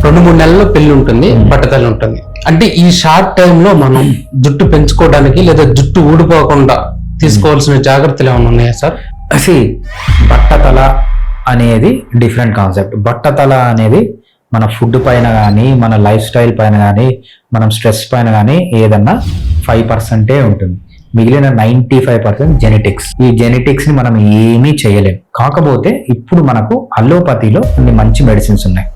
2-3 నెలల్లో పెళ్లి ఉంటుంది, బట్టతల ఉంటుంది. అంటే ఈ షార్ట్ టైమ్ లో మనం జుట్టు పెంచుకోవడానికి లేదా జుట్టు ఊడిపోకుండా తీసుకోవాల్సిన జాగ్రత్తలు ఏమైనా ఉన్నాయా సార్? బట్టతల అనేది డిఫరెంట్ కాన్సెప్ట్. బట్టతల అనేది మన ఫుడ్ పైన కానీ, మన లైఫ్ స్టైల్ పైన కానీ, మనం స్ట్రెస్ పైన కానీ ఏదన్నా 5% ఉంటుంది. మిగిలిన 95% జెనెటిక్స్. ఈ జెనెటిక్స్ ని మనం ఏమీ చేయలేం. కాకపోతే ఇప్పుడు మనకు అలోపతిలో కొన్ని మంచి మెడిసిన్స్ ఉన్నాయి.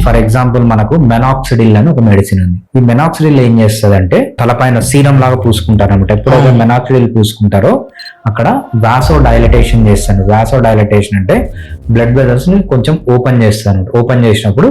ఫర్ ఎగ్జాంపుల్ మనకు మెనాక్సిడిల్ అని ఒక మెడిసిన్ ఉంది. ఈ మెనాక్సిడిల్ ఏం చేస్తుంది అంటే తలపైన సీరం లాగా పూసుకుంటారు అనమాట. ఎప్పుడైతే మెనాక్సిడిల్ పూసుకుంటారో అక్కడ వాసో డైలటేషన్ చేస్తాను. వాసో డైలటేషన్ అంటే బ్లడ్ వెజల్స్ ని కొంచెం ఓపెన్ చేస్తాను. ఓపెన్ చేసినప్పుడు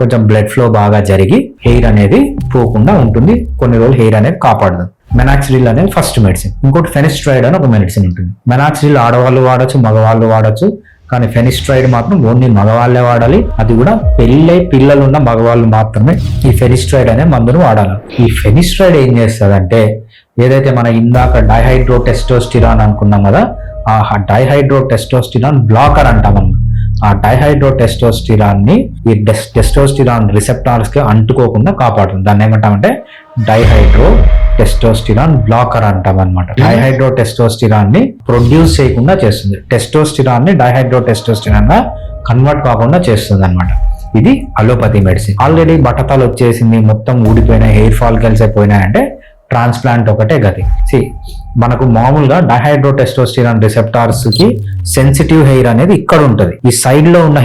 కొంచెం బ్లడ్ ఫ్లో బాగా జరిగి హెయిర్ అనేది పోకుండా ఉంటుంది. కొన్ని రోజులు హెయిర్ అనేది కాపాడుతుంది. మెనాక్సిడిల్ అనేది ఫస్ట్ మెడిసిన్. ఇంకోటి ఫెనిస్ట్రాయిడ్ అని ఒక మెడిసిన్ ఉంటుంది. మెనాక్సిడిల్ ఆడవాళ్ళు వాడచ్చు, మగవాళ్ళు వాడచ్చు. కానీ ఫెనిస్ట్రాయిడ్ మాత్రం ఓన్లీ మగవాళ్ళే వాడాలి. అది కూడా పెళ్ళై పిల్లలు ఉన్న మగవాళ్ళు మాత్రమే ఈ ఫెనిస్ట్రాయిడ్ అనే మందును వాడాలి. ఈ ఫెనిస్ట్రాయిడ్ ఏం చేస్తుందంటే ఏదైతే మన ఇందాక డైహైడ్రో టెస్టోస్టిరాన్ అనుకున్నాం కదా, ఆ డైహైడ్రో టెస్టోస్టిరాన్ బ్లాకర్ అంటాం అన్నమాట. ఆ డైహైడ్రో టెస్టోస్టిరాన్ ని ఈ టెస్టోస్టిరాన్ రిసెప్టార్స్ కి అంటుకోకుండా కాపాడుతుంది. దాన్ని ఏమంటామంటే డైహైడ్రో టెస్టోస్టిరాన్ బ్లాకర్ అంటాం అనమాట. డైహైడ్రో టెస్టోస్టిరాన్ ని ప్రొడ్యూస్ చేయకుండా చేస్తుంది. టెస్టోస్టిరాన్ ని డైహైడ్రో టెస్టోస్టిరాన్ గా కన్వర్ట్ కాకుండా చేస్తుంది అనమాట. ఇది అలోపతి మెడిసిన్. ఆల్రెడీ బట్టతలు వచ్చేసింది, మొత్తం ఊడిపోయినాయి, హెయిర్ ఫాల్ కలిసిపోయినాయంటే ట్రాన్స్ప్లాంట్ ఒకటే గతి. మనకు మామూలుగా డైహైడ్రో టెస్టోస్టిరాన్ రిసెప్టార్స్ కి సెన్సిటివ్ హెయిర్ అనేది ఇక్కడ ఉంటది. ఈ సైడ్ లో ఉన్న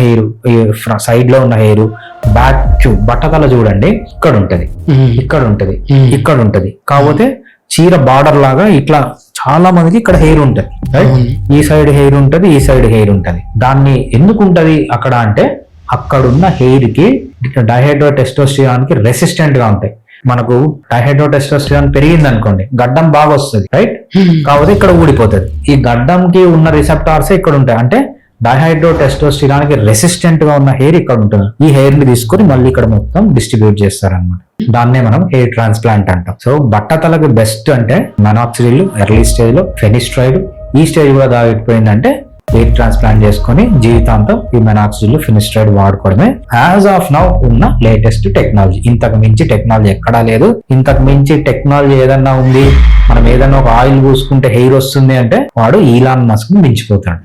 హెయిర్, బ్యాక్ బట్టతల చూడండి, ఇక్కడ ఉంటది, ఇక్కడ ఉంటది, ఇక్కడ ఉంటది. కాకపోతే చీర బార్డర్ లాగా ఇట్లా చాలా మందికి ఇక్కడ హెయిర్ ఉంటది. రైట్, ఈ సైడ్ హెయిర్ ఉంటది, ఈ సైడ్ హెయిర్ ఉంటది. దాన్ని ఎందుకు ఉంటది అక్కడ అంటే అక్కడున్న హెయిర్ కి డైహైడ్రో టెస్టోస్టిరాన్ కి రెసిస్టెంట్ గా ఉంటాయి. మనకు డైహైడ్రో టెస్టోస్టిరాన్ పెరిగింది అనుకోండి, గడ్డం బాగా వస్తుంది, రైట్. కాకపోతే ఇక్కడ ఊడిపోతుంది. ఈ గడ్డంకి ఉన్న రిసెప్టార్స్ ఇక్కడ ఉంటాయి. అంటే డైహైడ్రో టెస్టోస్టిరాన్ కి రెసిస్టెంట్ గా ఉన్న హెయిర్ ఇక్కడ ఉంటుంది. ఈ హెయిర్ ని తీసుకొని మళ్ళీ ఇక్కడ మొత్తం డిస్ట్రిబ్యూట్ చేస్తారనమాట. దాన్నే మనం హెయిర్ ట్రాన్స్ప్లాంట్ అంటాం. సో బట్టతలకు బెస్ట్ అంటే మెనాక్సిడిల్ ఎర్లీ స్టేజ్ లో, ఫెనిస్ట్రాయిడ్ ఈ స్టేజ్ కూడా దాగిపోయిందంటే హెయిర్ ట్రాన్స్ప్లాంట్ చేసుకుని జీవితాంతం ఈ మెనాక్సిడిల్, ఫెనిస్ట్రాయిడ్ వాడుకోవడమే యాజ్ ఆఫ్ నౌ ఉన్న లేటెస్ట్ టెక్నాలజీ. ఇంతకు మించి టెక్నాలజీ ఎక్కడా లేదు. ఇంతకు మించి టెక్నాలజీ ఏదన్నా ఉంది, మనం ఏదన్నా ఒక ఆయిల్ పూసుకుంటే హెయిర్ వస్తుంది అంటే వాడు ఈలాన్ మస్క్ మించిపోతాడు.